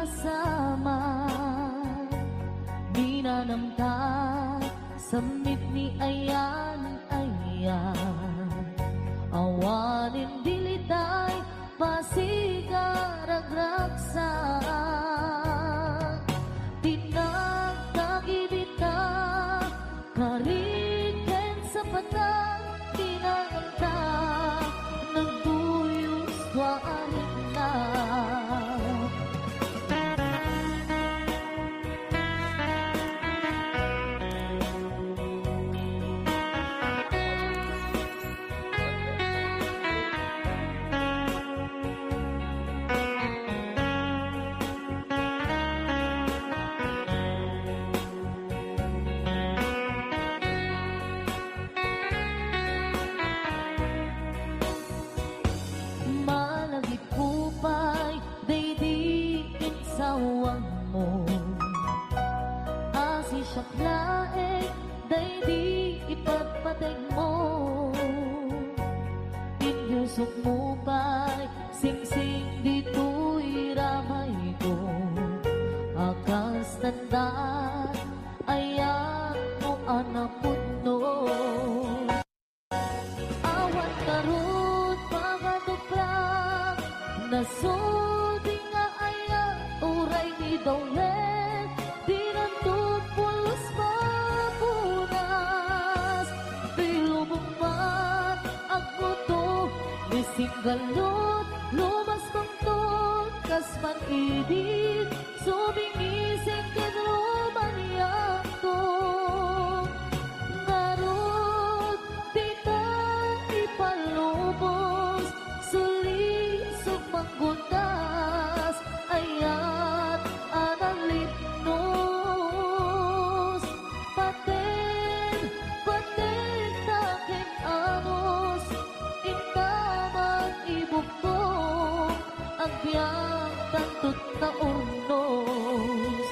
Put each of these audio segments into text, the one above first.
kasama, binanamta samit ni ayan awanin dilitay pasigaragraksa tinagtagibita kariken sa patang tinaganta nagduyos waarin na sawang mo asi siyaklae daydi ipagpateg mo inyusok mo pa'y singsing dito'y ramay ko akas tandaan ayan mo anapot no awan karot pagaduplang nasudi nga ayan uray ni Daulet dinantog pulos mapunas dilubong man ang buto ni singgalot lumas pangtot kasman idit subingising kinruman yakto ngarot dita ipalubos suli sumanggutas ayat analipnos paten taking anos intamang ibukong ang biyang tantut na urnos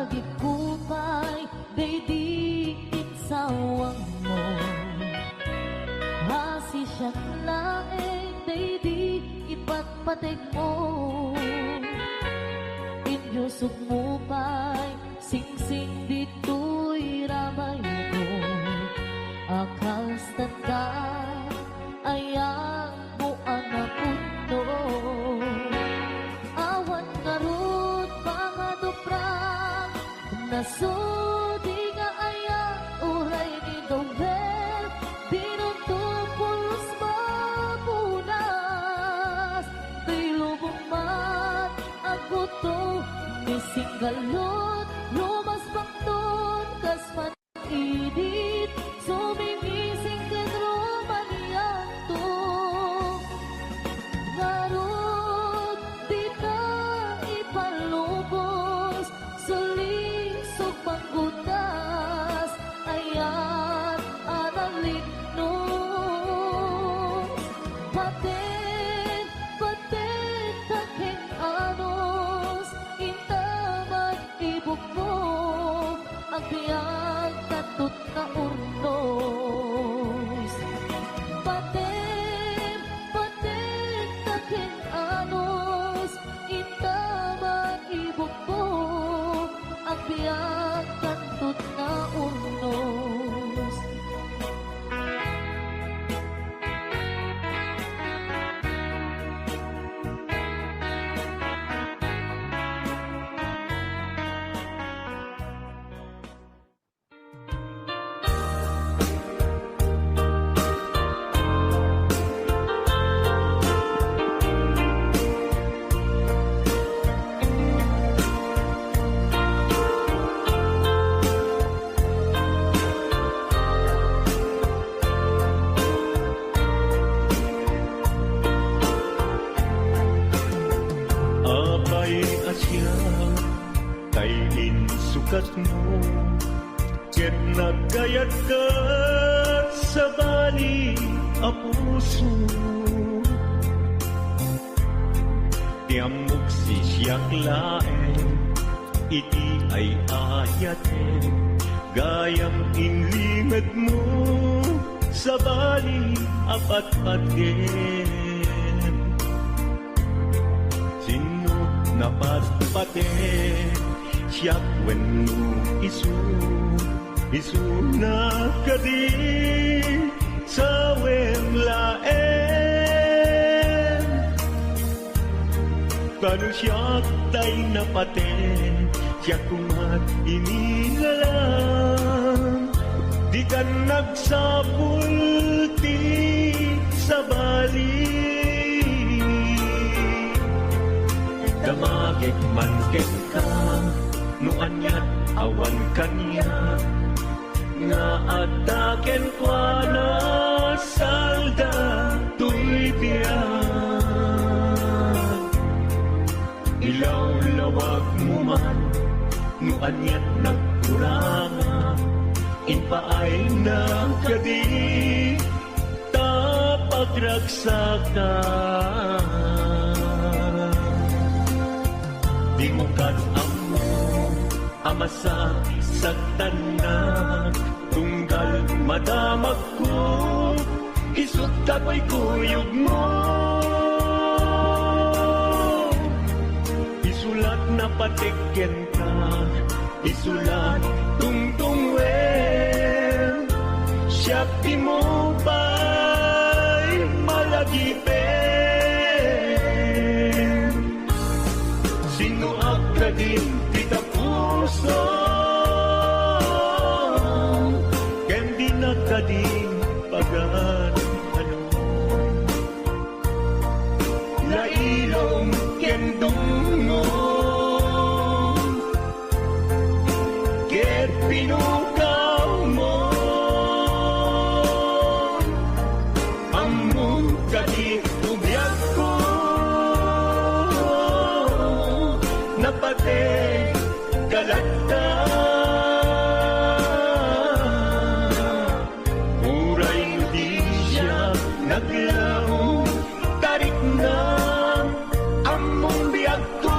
malagipupay daydi sawang mo hasi siyaklae daydi ipagpateg mo inyusok mo pa'y singsing dito'y ramay ko akas tanda ayan mo anapot no awan ngarot pangaduprang nasudi nga ayan uray ni Daulet dinutong pulos mapunas dilubong man ang buto ni singgalot lumas pangton kasman idit sumimising kinruman yanto ngarot dita ipalubos suli panggutas ayan analignos paten taking anos intamang ibuk mo ang biyang tatut na urnos paten taking anos intamang ibuk mo ang biyang tantut na urnos sukat mo, ket nagkayat ka sa bali a puso. Tiamok si siyak laeng, iti ay ayaten, gayam inlingad mo sa bali apat-paten. Sino napatpaten, siyak wenno isu na kadi sa wemlaen. Kanu siyak tay napaten, siyak kumat inilalang, di ka nagsapulti sa bali. Damagek man ket ka, no anyat awan kanya, nga ataken kwa na salda tuy biyak. Ilaw-lawag mo man, no anyat nagkuranga, inpaay na kadi tapagragsakan. Di mo kadam mo amasa sa tanan, tunggal madamag ko, isut kako'y kuyog mo. Isulat na patikken ka, isulat tungtungwen, siyak di mo ba'y malagipin. Sino ka din kita puso, kendi na ka din pagan ano. Lailong kendungong, ket pinukaw mo, among kadi ubyak ko, napate kalata. Uray di siya naglaw, tarik na among biyag ko,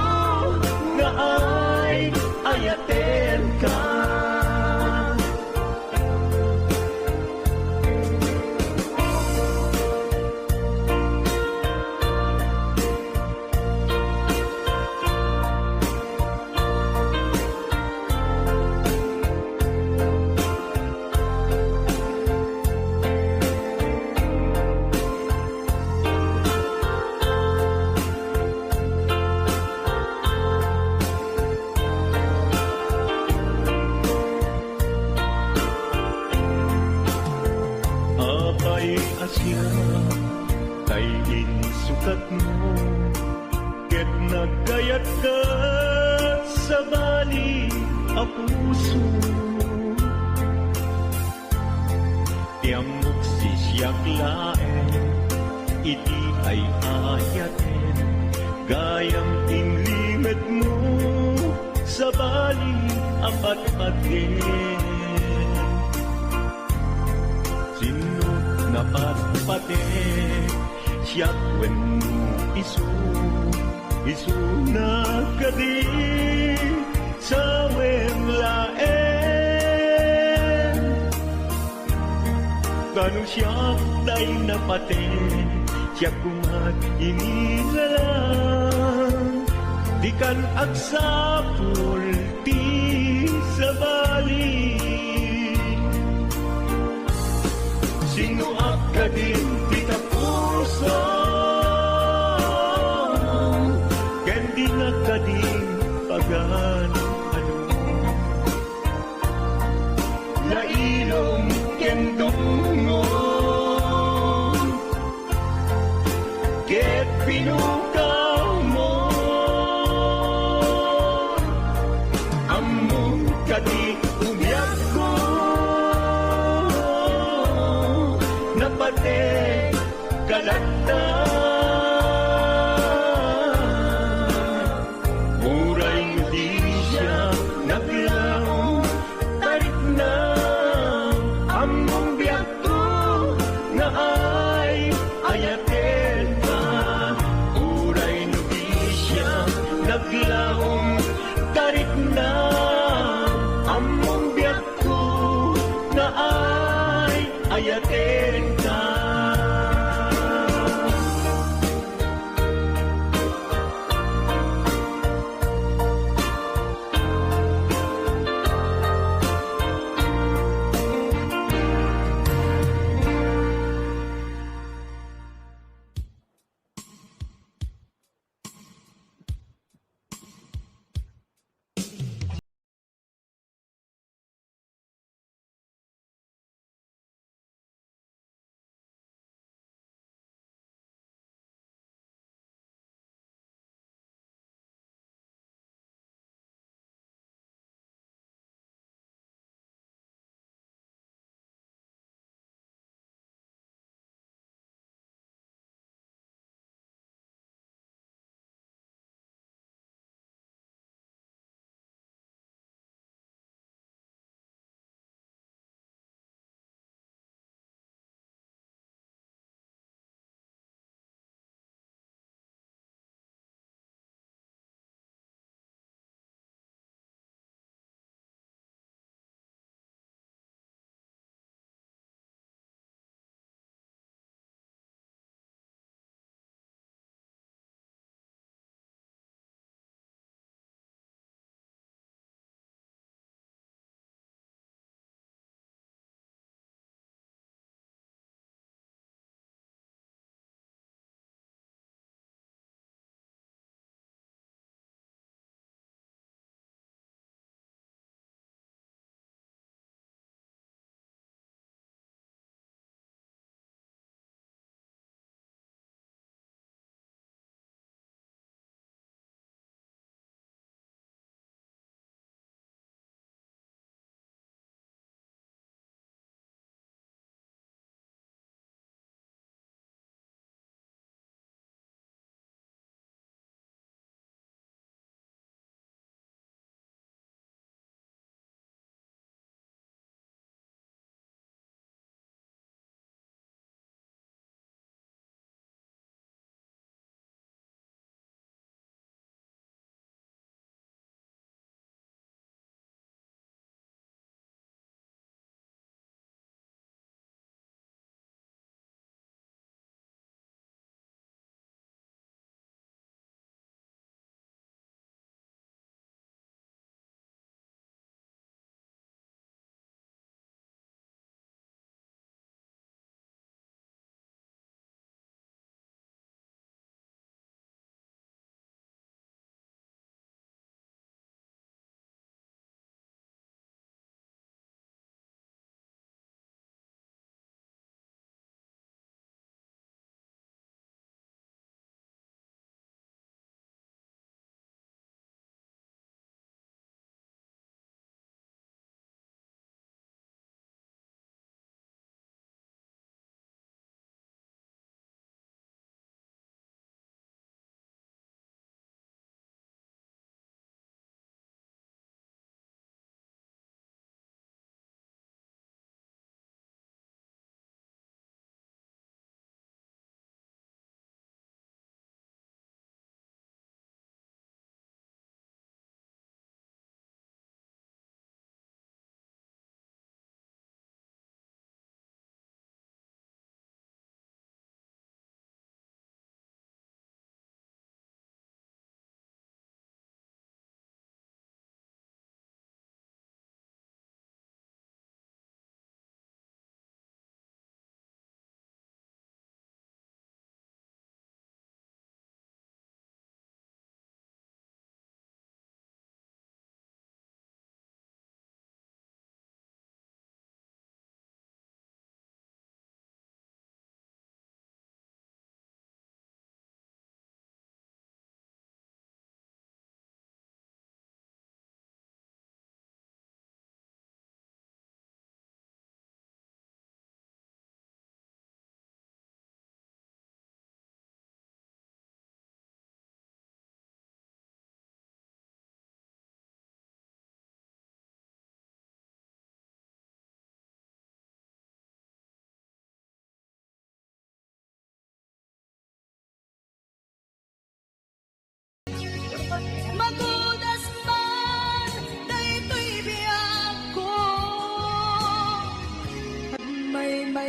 nga ay ayaten ka. Apay asya kay insukat mo, ket nagkayat ka sa bali a puso. Tiamok si siyak laeng, iti ay ayaten, gayam inlingad mo sa bali apat-paten. Sino napatpaten, siyak wenno isu na kadi sa wemlaen. Kanu siyak tay napaten, siyak kumat inilalang, di kan agsapul ti sa bali. Sino ka din kita puso, kendi na ka din pagan ano. Lailong kendungong, ket pinukaw mo, among kadi umyak ko, napate kalata. Muray di siya naglaw,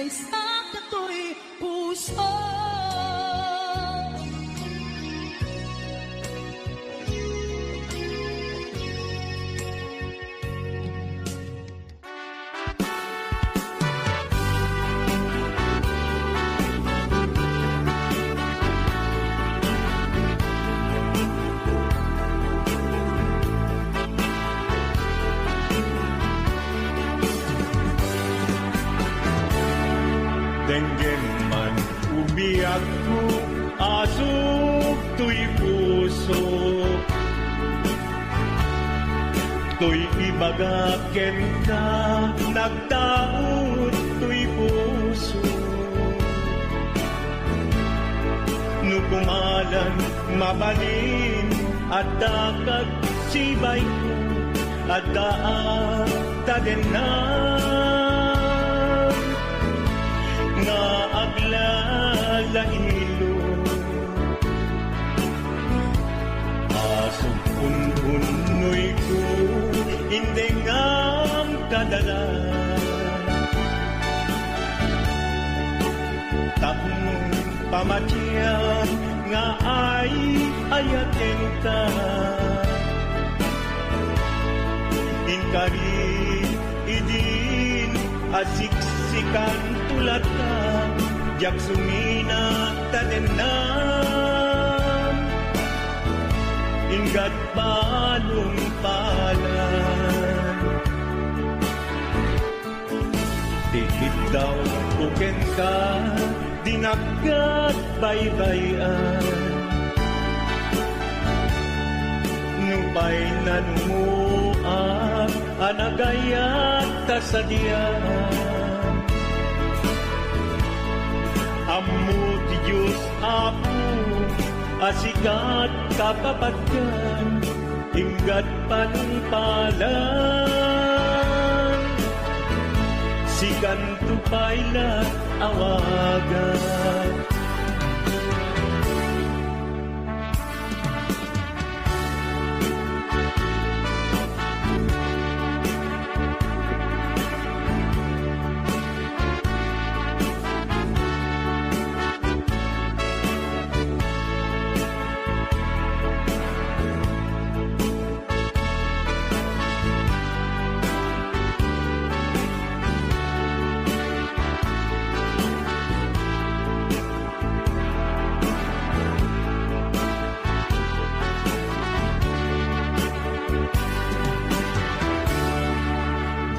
sa kato'y puso. Denggen man umiyak ko, asok to'y puso. To'y ibagaken ka, nagtaot to'y puso. Nukumalan, mabalin, at dakag sibay ko, at daang tadenan. Nga aglalahilo, asok unhunoy ko, hindi ngam kadala. Tapong pamatyan nga ay ayaten ka. Inkari idin asiksikan tulad ka, jak sumina tanenan. Ingat palong palan, tikit daw buken ka, dinagat baybayan. Nupay nanumuak, anagayat tasadian. Ammo ti Diyos ako, asikat kapapatkan, ingat panumpalan. Sikan tupayla awagan.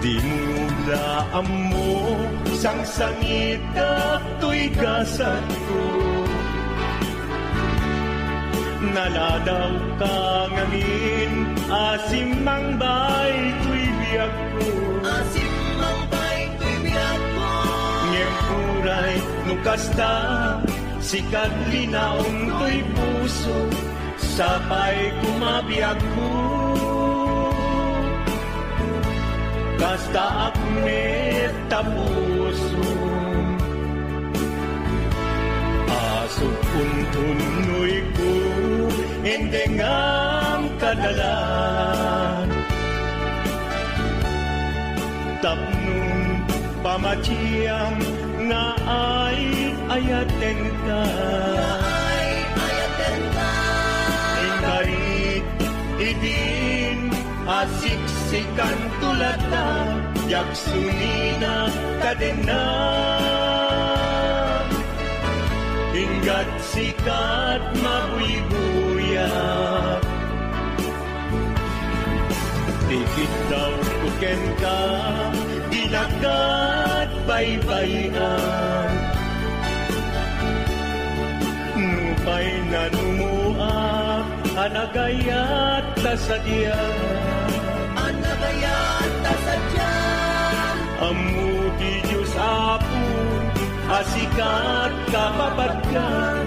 Di mula mo sang sangit at to'y gasat ko. Naladaw ka ngangin, asim mang bay to'y biyag ko. Asim mang bay to'y biyag ko. Ngem kuray nukasta, sikat linaong to'y puso, sapay kumabiyag ko. Kasta akmet tapuso, asok puntunoy ko, endengam kadalan. Tapnong pamatiyang nga ay ayaten ka. Ingarit idin asiksikan tulad na, yak sunina kadena. Ingat sikat mabuy-buyak, tikit daw kuken ka, dinagat baybayan. Nupay na numuak, anagayat tasadyan. Anagayat tasadyan. Amu ti Diyos apo, asikat kapapatkan,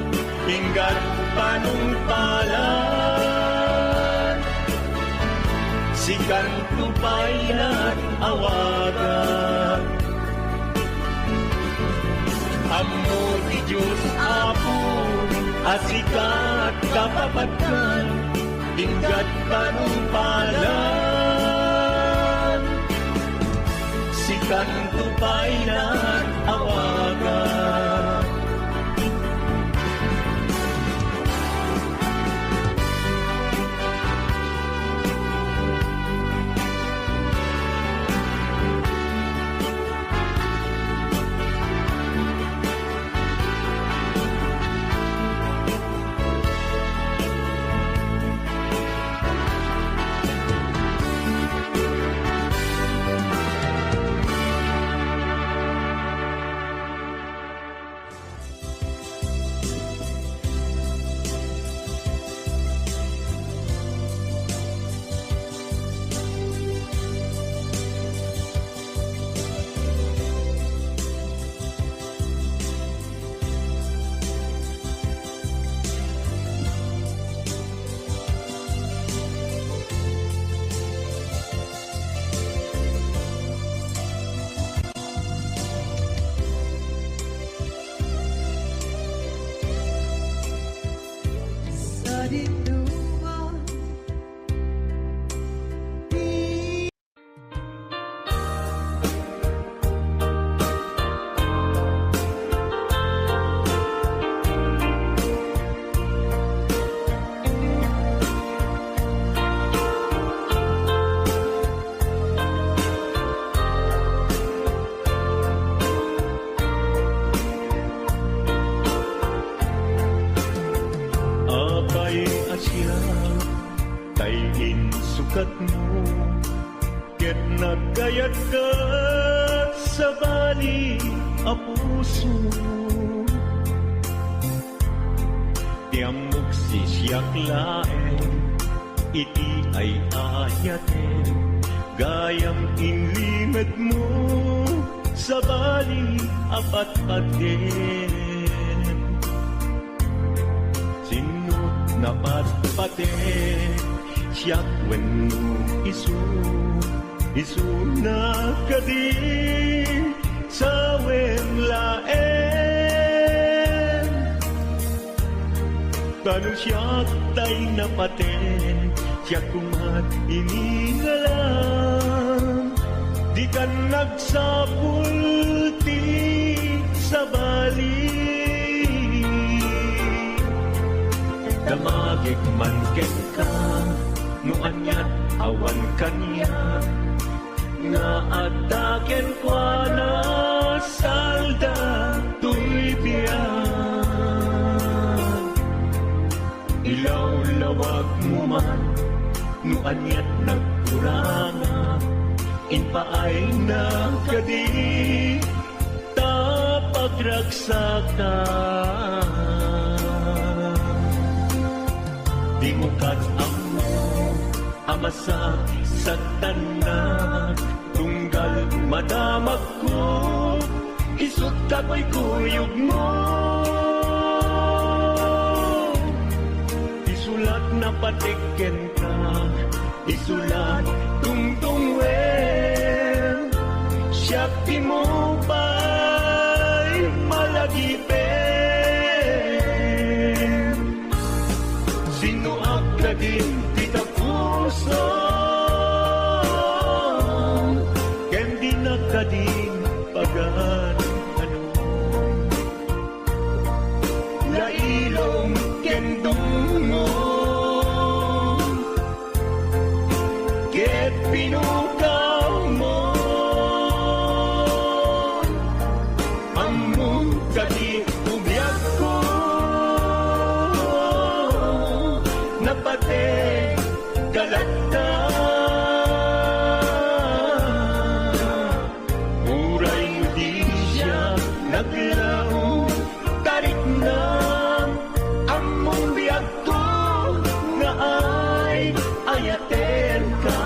ingat panumpalan. Sikan tupayan awagan. Amu ti Diyos apo, asikat kapapatkan, ingat panumpalan. Sikan tupayan awagan. ket nagkayat ka sa bali a puso. Tiamok si siyak laeng, iti ay ayaten, gayam inlimet mo sa bali apat-paten. Sinut na pat-paten, siyak wenno isu na kading sa laen. Tanong siyak tay napaten, siyak kumat inilalang, di ka nagsapulti sa bali. Damagig man ken ka, no anyat awan kanya, nga ataken kwa na salda tuy biyan. Ilaw-lawag mo man, no anyat nagkuranga, inpaay na kadi tapagraksakan. Di mo kat-amo amasa sa tanak, tunggal madamag ko, isut kapoy kuyog mo. Isulat na patiken ka, isulat tungtungwen, siya di mo ba'y malagipin. Sino ang kadin kita puso, ken di nakadin pagan ano. Lailong ken dungo, ket pinukaw mo, ang mong kadin ubiyag ko, napate galata. Uray mo di siya naglaw, tarik na ang mong biyag ko, nga ay ayaten ka.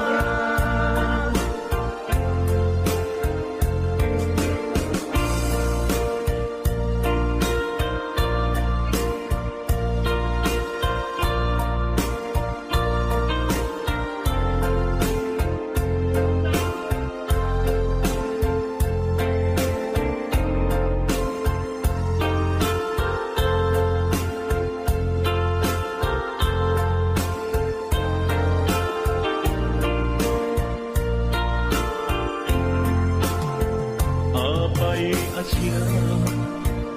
Apay asya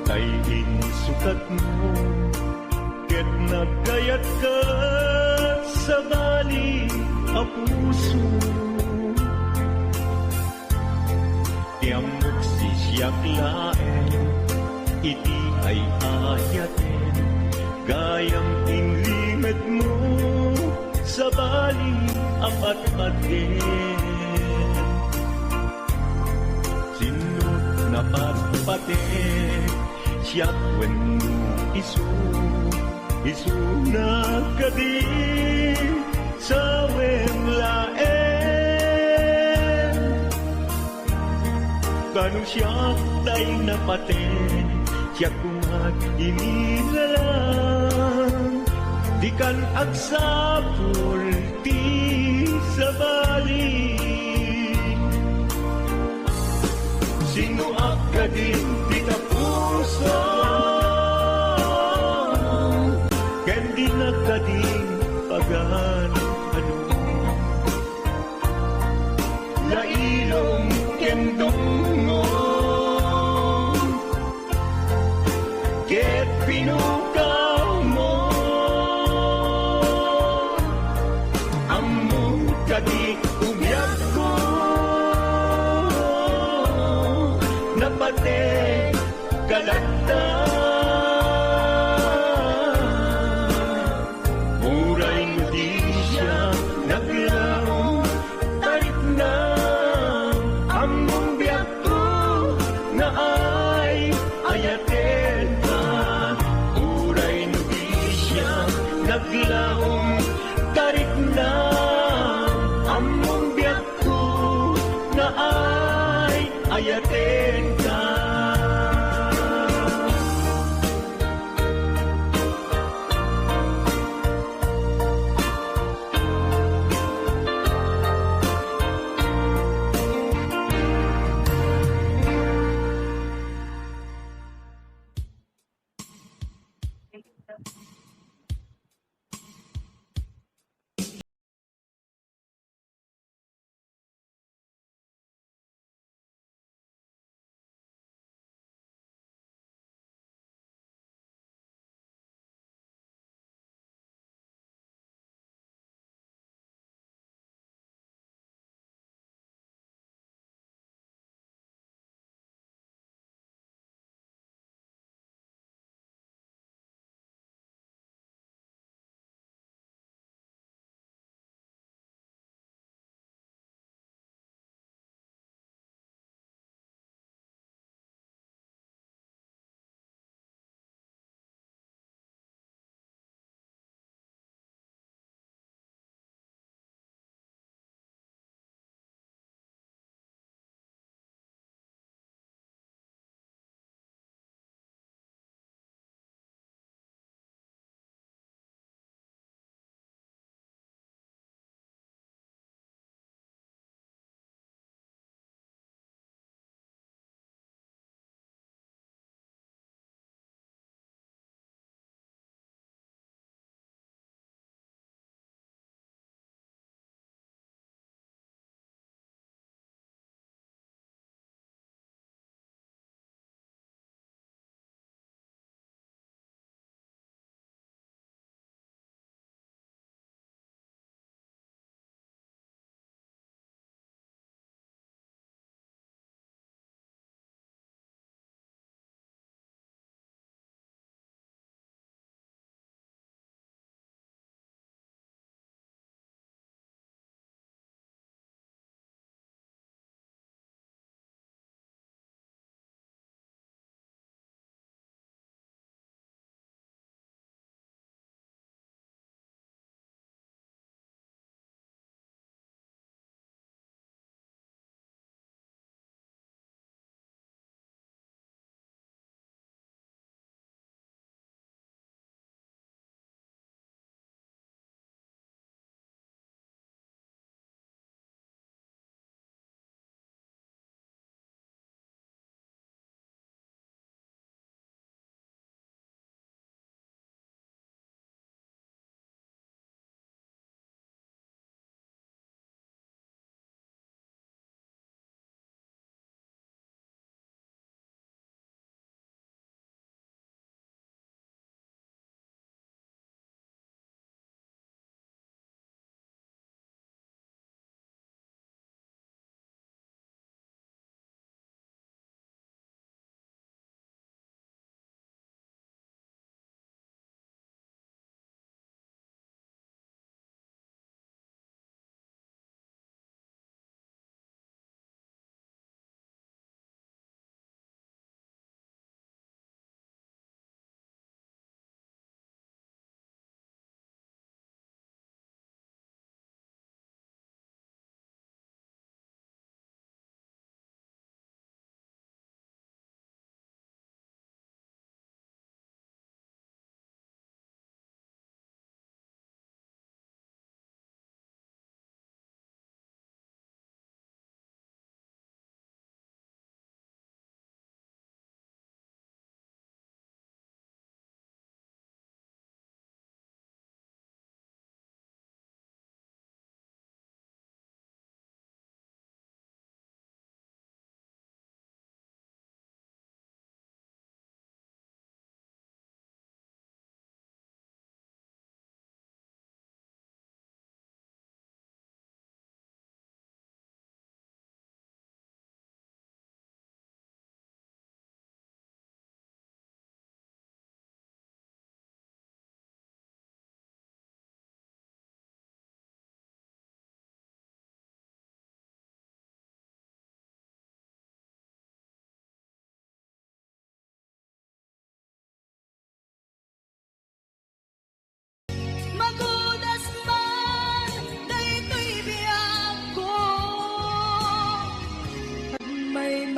kay insukat mo, ket nagkayat ka sa bali a puso. Tiamok si siyak laeng, iti ay ayaten, gayam inlimet mo sa bali apat-paten. Sinut na pat-paten, siyak wenno isu na kading sa laen. Tanong siyak tay napaten, siyak kumat inilalang, di kan agsapul ti sa bali. Sino ang kadin di ka puso, ken di nakadin pagan ano. Lailong ken dungo, ket pinukaw mo, ang mong kadi ubiyag ko, napate galata. Uray mo di siya naglaw, tarik na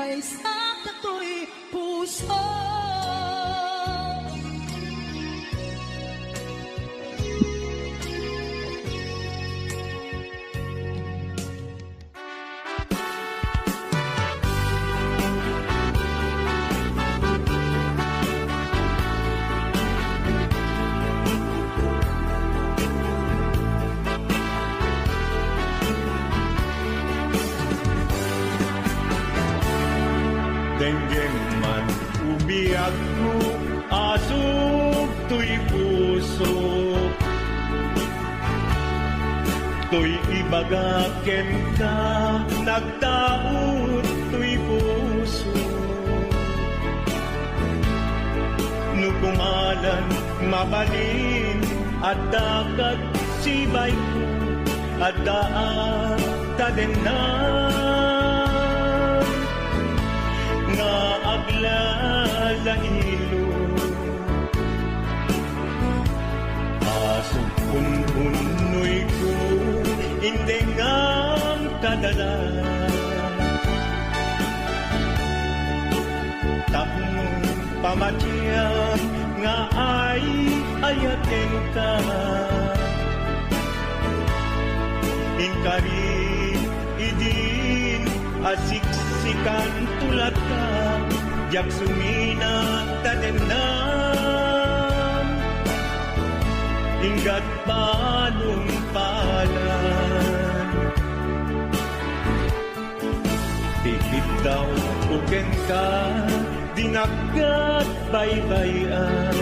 may sakit ako'y puso. Denggeng man umiyak ko, asog to'y puso. To'y ibagaken ka, nagtaot to'y puso. Nukumalan, mabalin, at dakat sibay ko, at daan tadenan. Nga aglalahilo, asog punpunoy ko, hindi nga kadala. Tapong pamatiyang nga ay ayatin ka. Inkari idin asiksikan tulad ka, jak sumina tadenam, hinggat panumpalan. Tikit daw uken ka, dinagat baybayan.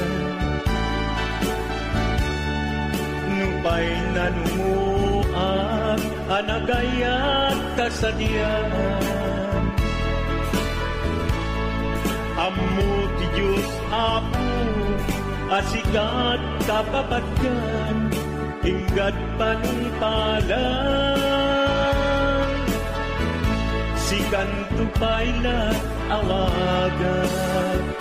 Nupay nanumuak, anagayat kasadian. Ammo ti Diyos Apo, asikat kapapatkan, hinggat panumpalan. Sikan tupayla awagan.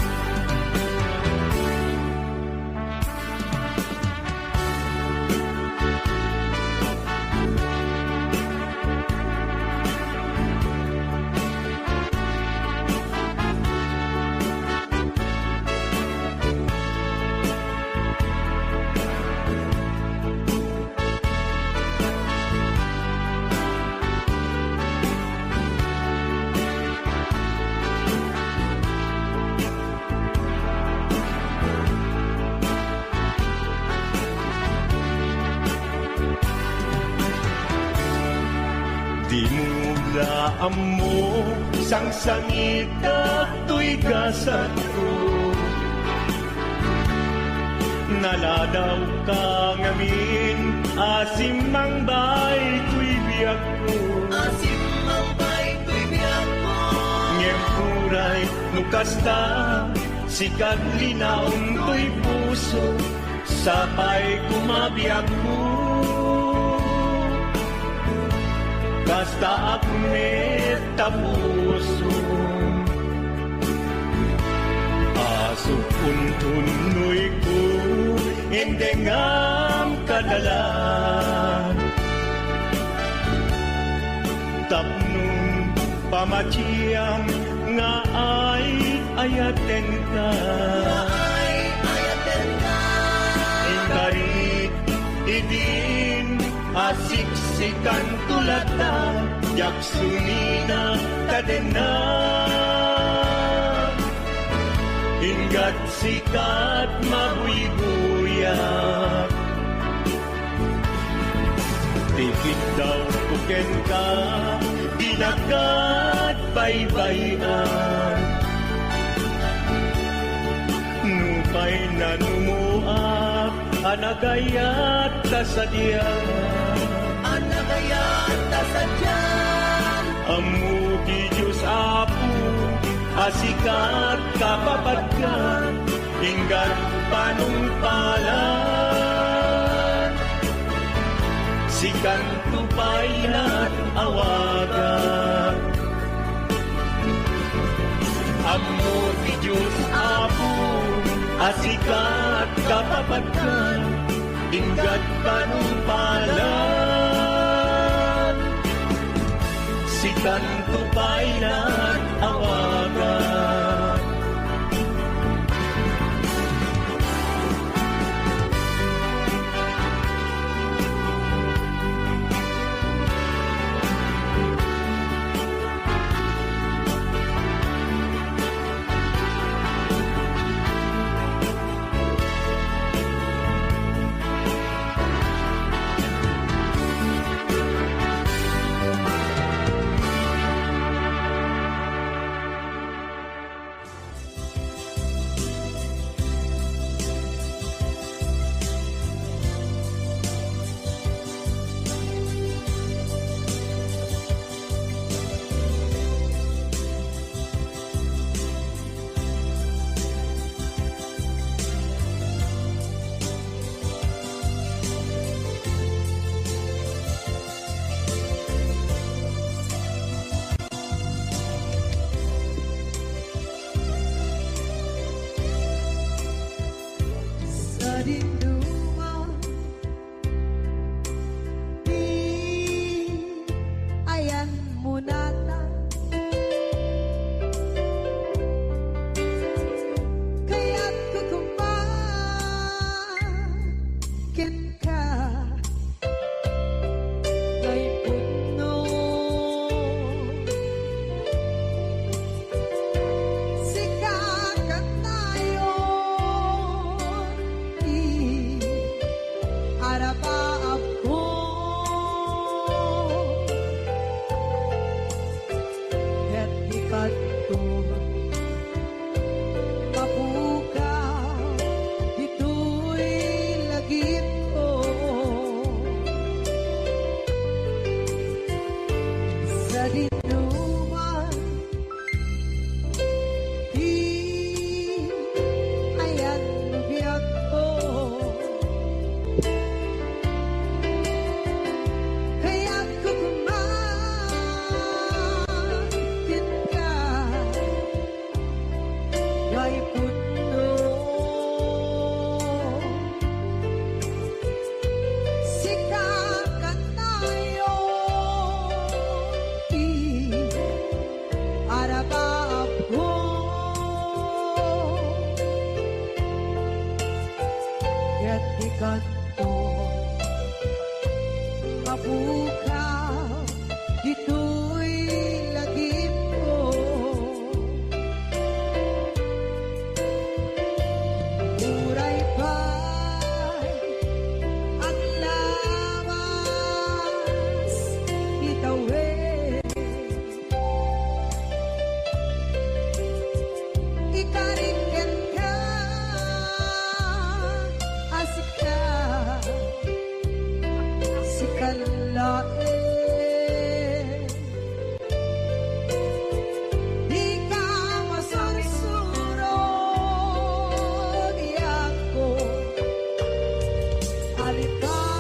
Dinudaan mo, sang sangita to'y gasat ko. Naladaw ka ngamin, asimang bay to'y biyak ko. Asimang bay to'y biyak ko. Ngem kuray, nukasta, sikat linaon to'y puso, sapay kumabiyak ko. Basta akmet tapuso, asok puntunoy ko, hindi ngam kadalan. Tapnong pamatiyang nga ay ayaten ka. Ay ayaten ka. Ingarit idin, asiksikan tulad na, yak sumina kadena. Hinggat sikat mabuy-buyak, tikit daw puken ka, dinagat baybayan. Nupay na numuak, anagayat kasadyan. Anagayat kasadyan. Amuti Diyos Apo, asikat kapapatkan, hinggat panumpalan. Sikan tupaylan awagan. Amuti Diyos Apo, asikat kapapatkan, hinggat panumpalan. kanto pa'y nag-awagan. Sa dinduman, di ayan mo nata. Kaya't kukumakin ka kay puno. Sikat tayo arapaap ko. Ket ikat ko mapukaw dito'y lagip ko. Sa dinuman di ayan lubiyag ko. Kaya't kukumakin ka kay puno. Sikat tayo arabaap ko. Kaya't ikat ko mapukaw dito'y lagip ko. Muray pa'y ang lawas itawid. Ikariken ka asika sikalain. Di ka masansurog ako alikate.